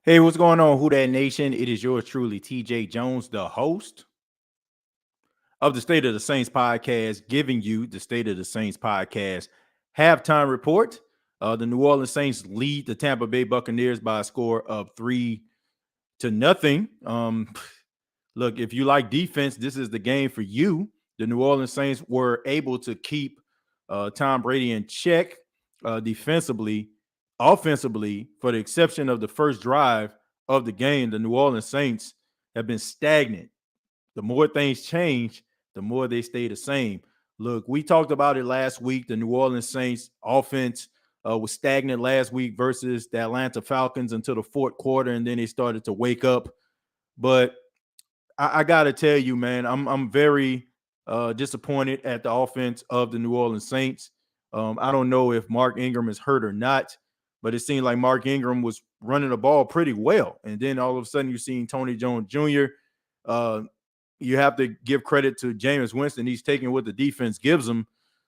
Hey, what's going on, Who That Nation? It is yours truly, TJ Jones, the host of the State of the Saints podcast, giving you the State of the Saints podcast halftime report. The New Orleans Saints lead the Tampa Bay Buccaneers by a score of 3-0. Look, if you like defense, this is the game for you. The New Orleans Saints were able to keep Tom Brady in check defensively, offensively, for the exception of the first drive of the game. The New Orleans Saints have been stagnant. The more things change, the more they stay the same. Look, we talked about it last week. The New Orleans Saints offense was stagnant last week versus the Atlanta Falcons until the fourth quarter, and then they started to wake up. But I got to tell you, man, I'm very disappointed at the offense of the New Orleans Saints. I don't know if Mark Ingram is hurt or not, but it seemed like Mark Ingram was running the ball pretty well, and then all of a sudden you're seeing Tony Jones Jr. Uh, you have to give credit to Jameis Winston. He's taking what the defense gives him.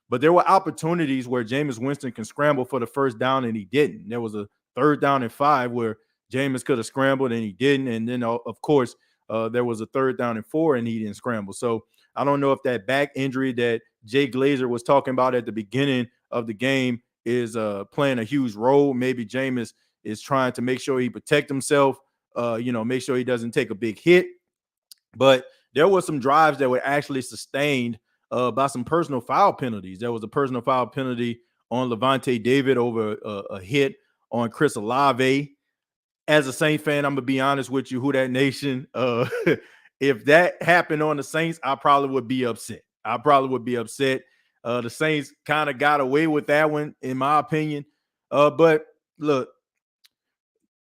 But there were opportunities where Jameis Winston can scramble for the first down, and he didn't. There was a third down and 5 where Jameis could have scrambled, and he didn't. And then, of course, there was a third down and 4, and he didn't scramble. So I don't know if that back injury that Jay Glazer was talking about at the beginning of the game is playing a huge role. Maybe Jameis is trying to make sure he protect himself, make sure he doesn't take a big hit. But there were some drives that were actually sustained by some personal foul penalties. There was a personal foul penalty on Levante David over a hit on Chris Olave. As a Saints fan, I'm gonna be honest with you, Who That Nation. If that happened on the Saints, I probably would be upset. The Saints kind of got away with that one, in my opinion. But look,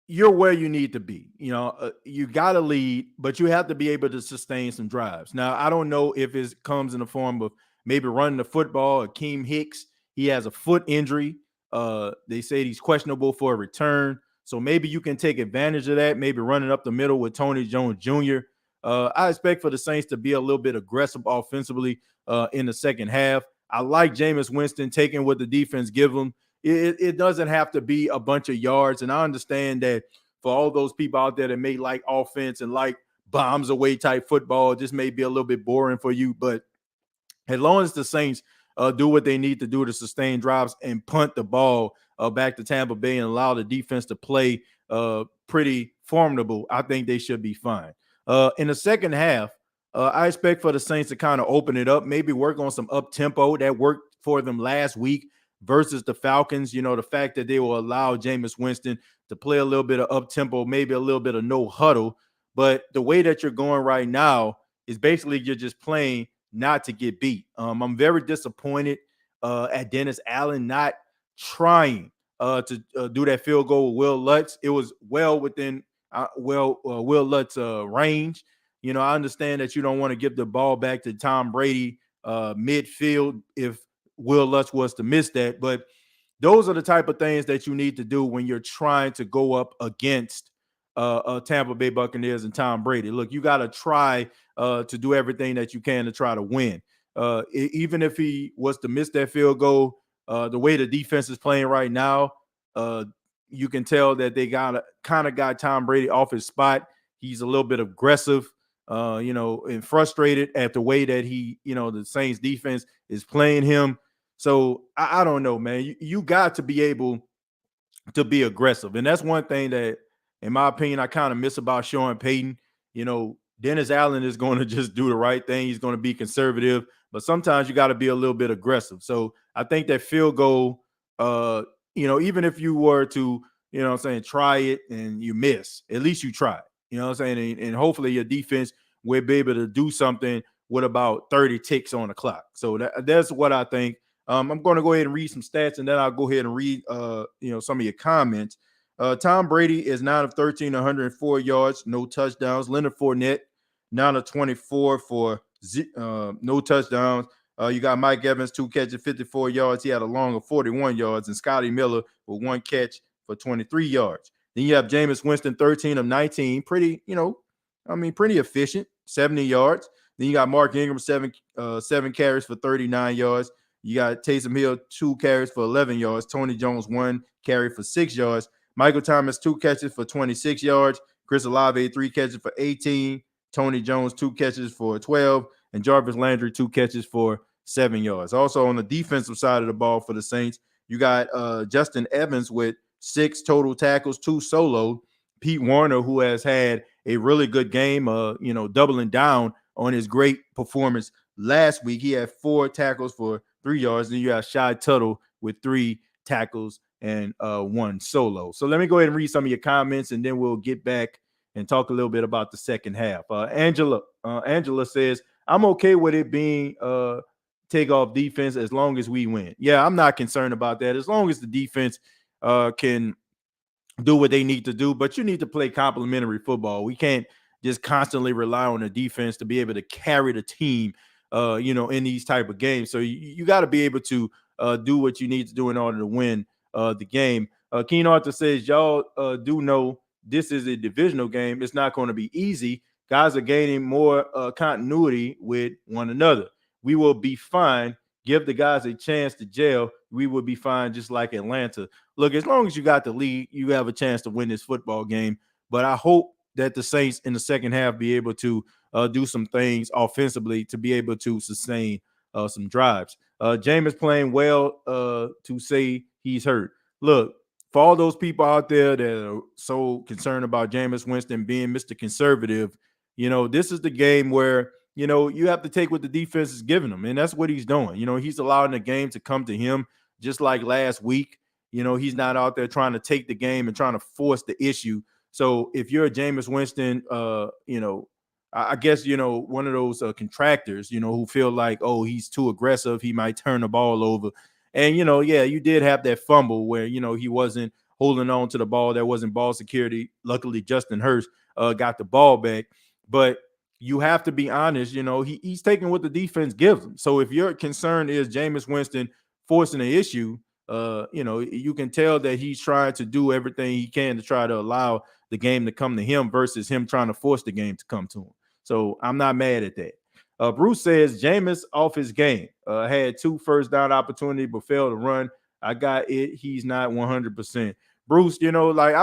you're where you need to be. You got to lead, but you have to be able to sustain some drives. Now, I don't know if it comes in the form of maybe running the football. Akeem Hicks, he has a foot injury. They say he's questionable for a return. So maybe you can take advantage of that, maybe running up the middle with Tony Jones Jr. I expect for the Saints to be a little bit aggressive offensively in the second half. I like Jameis Winston taking what the defense gives him. It doesn't have to be a bunch of yards. And I understand that for all those people out there that may like offense and like bombs away type football, this may be a little bit boring for you. But as long as the Saints do what they need to do to sustain drives and punt the ball back to Tampa Bay and allow the defense to play pretty formidable, I think they should be fine. In the second half, I expect for the Saints to kind of open it up, maybe work on some up tempo that worked for them last week versus the Falcons. The fact that they will allow Jameis Winston to play a little bit of up tempo, maybe a little bit of no huddle. But the way that you're going right now is basically you're just playing not to get beat. I'm very disappointed at Dennis Allen not trying to do that field goal with Will Lutz. It was well within Will Lutz range. I understand that you don't want to give the ball back to Tom Brady midfield if Will Lutz was to miss that. But those are the type of things that you need to do when you're trying to go up against Tampa Bay Buccaneers and Tom Brady. Look, you got to try to do everything that you can to try to win. Even if he was to miss that field goal, the way the defense is playing right now, you can tell that they got Tom Brady off his spot. He's a little bit aggressive, and frustrated at the way that the Saints defense is playing him. So I don't know, man. You got to be able to be aggressive. And that's one thing that, in my opinion, I kind of miss about Sean Payton. Dennis Allen is going to just do the right thing. He's going to be conservative, but sometimes you got to be a little bit aggressive. So I think that field goal, even if you were to, try it and you miss, at least you try. And hopefully your defense will be able to do something with about 30 ticks on the clock. So that's what I think. I'm going to go ahead and read some stats, and then I'll go ahead and read, some of your comments. Tom Brady is 9 of 13, 104 yards, no touchdowns. Leonard Fournette, 9 of 24 for no touchdowns. You got Mike Evans, 2 catches, 54 yards. He had a long of 41 yards, and Scotty Miller with 1 catch for 23 yards. Then you have Jameis Winston, 13 of 19, pretty efficient, 70 yards. Then you got Mark Ingram, 7 carries for 39 yards. You got Taysom Hill, 2 carries for 11 yards. Tony Jones, 1 carry for 6 yards. Michael Thomas, 2 catches for 26 yards. Chris Olave, 3 catches for 18. Tony Jones, 2 catches for 12. And Jarvis Landry, 2 catches for 7 yards. Also on the defensive side of the ball for the Saints, you got Justin Evans with 6 total tackles, 2 solo. Pete Warner, who has had a really good game, doubling down on his great performance last week. He had 4 tackles for 3 yards. Then you have Shy Tuttle with 3 tackles and 1 solo. So let me go ahead and read some of your comments, and then we'll get back and talk a little bit about the second half. Angela says, I'm okay with it being takeoff defense as long as we win. Yeah, I'm not concerned about that. As long as the defense can do what they need to do, but you need to play complementary football. We can't just constantly rely on the defense to be able to carry the team, in these type of games. So you got to be able to do what you need to do in order to win the game. Keen Arthur says, y'all do know this is a divisional game. It's not going to be easy. Guys are gaining more continuity with one another. We will be fine. Give the guys a chance to gel. We will be fine, just like Atlanta. Look, as long as you got the lead, you have a chance to win this football game. But I hope that the Saints in the second half be able to do some things offensively to be able to sustain some drives. Jameis playing well to say he's hurt. Look, for all those people out there that are so concerned about Jameis Winston being Mr. Conservative, this is the game where, you have to take what the defense is giving him. And that's what he's doing. He's allowing the game to come to him just like last week. He's not out there trying to take the game and trying to force the issue. So if you're a Jameis Winston, I guess, one of those contractors, who feel like, oh, he's too aggressive, he might turn the ball over. And, you did have that fumble where, he wasn't holding on to the ball. There wasn't ball security. Luckily, Justin Hurst got the ball back. But you have to be honest, he's taking what the defense gives him. So if your concern is Jameis Winston forcing an issue, you can tell that he's trying to do everything he can to try to allow the game to come to him versus him trying to force the game to come to him. So I'm not mad at that. Bruce says Jameis off his game. Had 2 first down opportunities but failed to run. I got it. He's not 100%. Bruce, I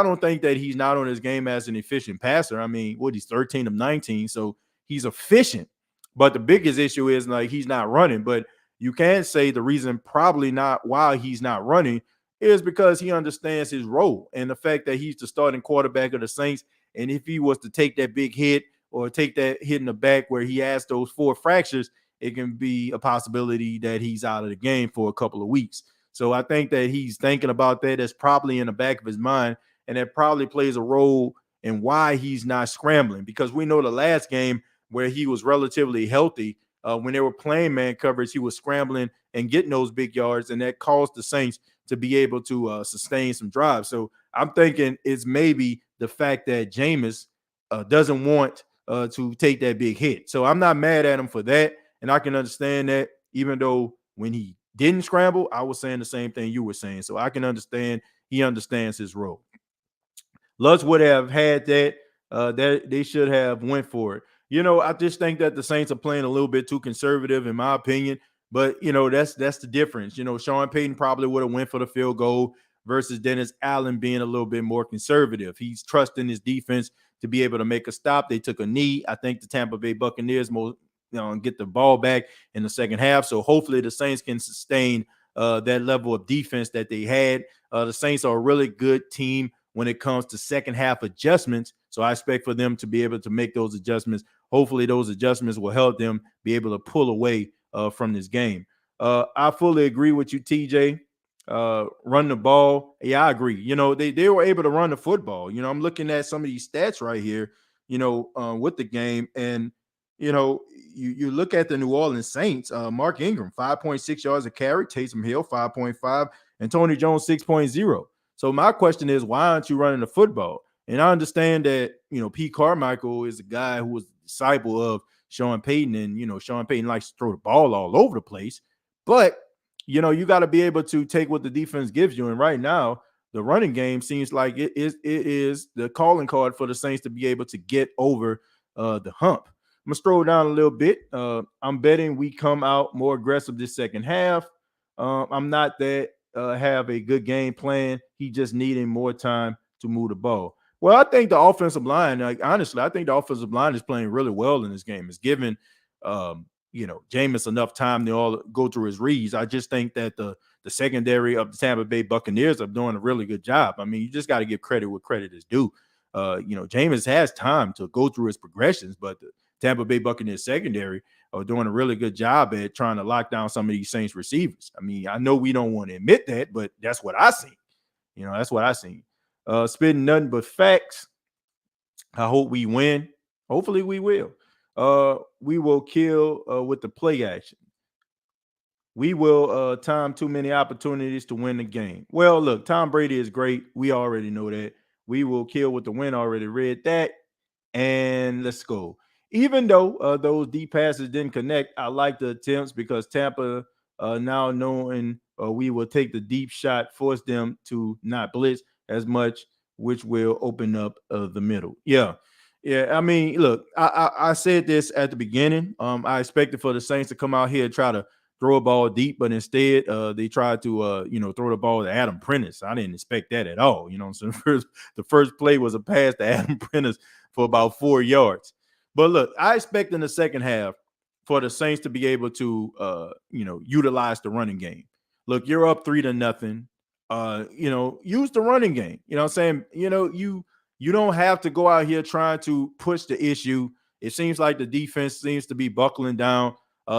don't think that he's not on his game as an efficient passer. I mean, he's 13 of 19, so he's efficient. But the biggest issue is he's not running. But you can say the reason probably not why he's not running is because he understands his role and the fact that he's the starting quarterback of the Saints. And if he was to take that big hit or take that hit in the back where he has those 4 fractures, it can be a possibility that he's out of the game for a couple of weeks. So I think that he's thinking about that. That's probably in the back of his mind, and that probably plays a role in why he's not scrambling, because we know the last game where he was relatively healthy, when they were playing man coverage, he was scrambling and getting those big yards, and that caused the Saints to be able to sustain some drives. So I'm thinking it's maybe the fact that Jameis doesn't want to take that big hit. So I'm not mad at him for that, and I can understand that, even though when he didn't scramble, I was saying the same thing you were saying. So I can understand he understands his role. Lutz would have had that. That they should have went for it. I just think that the Saints are playing a little bit too conservative, in my opinion. But that's the difference. Sean Payton probably would have went for the field goal versus Dennis Allen being a little bit more conservative. He's trusting his defense to be able to make a stop. They took a knee. I think the Tampa Bay Buccaneers get the ball back in the second half. So hopefully the Saints can sustain that level of defense that they had. The Saints are a really good team when it comes to second half adjustments. So I expect for them to be able to make those adjustments. Hopefully those adjustments will help them be able to pull away from this game. I fully agree with you, TJ. Run the ball. Yeah, I agree. They were able to run the football. I'm looking at some of these stats right here, with the game. And, you look at the New Orleans Saints, Mark Ingram, 5.6 yards a carry, Taysom Hill, 5.5, and Tony Jones, 6.0. So my question is, why aren't you running the football? And I understand that, Pete Carmichael is a guy who was a disciple of Sean Payton, and, Sean Payton likes to throw the ball all over the place. But, you got to be able to take what the defense gives you. And right now, the running game seems like it is the calling card for the Saints to be able to get over the hump. I'm going to scroll down a little bit. I'm betting we come out more aggressive this second half. I'm not that have a good game plan. He just needing more time to move the ball. Well, I think the offensive line, like honestly, I think the offensive line is playing really well in this game. It's giving Jameis enough time to all go through his reads. I just think that the secondary of the Tampa Bay Buccaneers are doing a really good job. I mean, you just got to give credit where credit is due. Jameis has time to go through his progressions, but the Tampa Bay Buccaneers secondary are doing a really good job at trying to lock down some of these Saints receivers. I mean, I know we don't want to admit that, but that's what I seen. That's what I seen. Spitting nothing but facts. I hope we win. Hopefully we will. We will kill with the play action. We will time too many opportunities to win the game. Well, look, Tom Brady is great. We already know that. We will kill with the win. Already read that. And let's go. Even though those deep passes didn't connect, I like the attempts because Tampa now knowing we will take the deep shot, force them to not blitz as much, which will open up the middle. Yeah. Yeah, I mean, look, I said this at the beginning. I expected for the Saints to come out here and try to throw a ball deep, but instead they tried to throw the ball to Adam Prentice. I didn't expect that at all. So the first play was a pass to Adam Prentice for about 4 yards. But look, I expect in the second half for the Saints to be able to utilize the running game. Look, you're up 3-0. Use the running game. You know what I'm saying? You don't have to go out here trying to push the issue. It seems like the defense seems to be buckling down.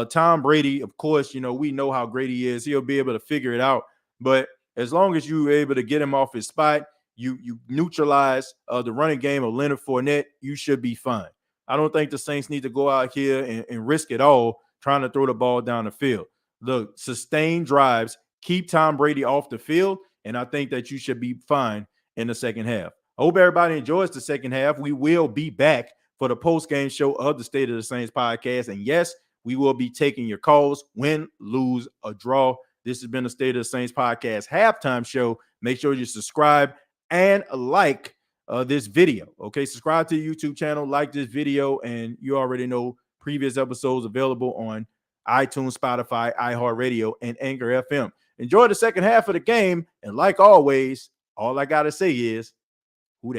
Tom Brady, of course, we know how great he is. He'll be able to figure it out. But as long as you're able to get him off his spot, you neutralize the running game of Leonard Fournette, you should be fine. I don't think the Saints need to go out here and risk it all trying to throw the ball down the field. Look, sustain drives, keep Tom Brady off the field, and I think that you should be fine in the second half. I hope everybody enjoys the second half. We will be back for the post-game show of the State of the Saints podcast. And yes, we will be taking your calls, win, lose, or draw. This has been the State of the Saints podcast halftime show. Make sure you subscribe and like this video. Okay, subscribe to the YouTube channel, like this video, and you already know previous episodes available on iTunes, Spotify, iHeartRadio, and Anchor FM. Enjoy the second half of the game. And like always, all I got to say is,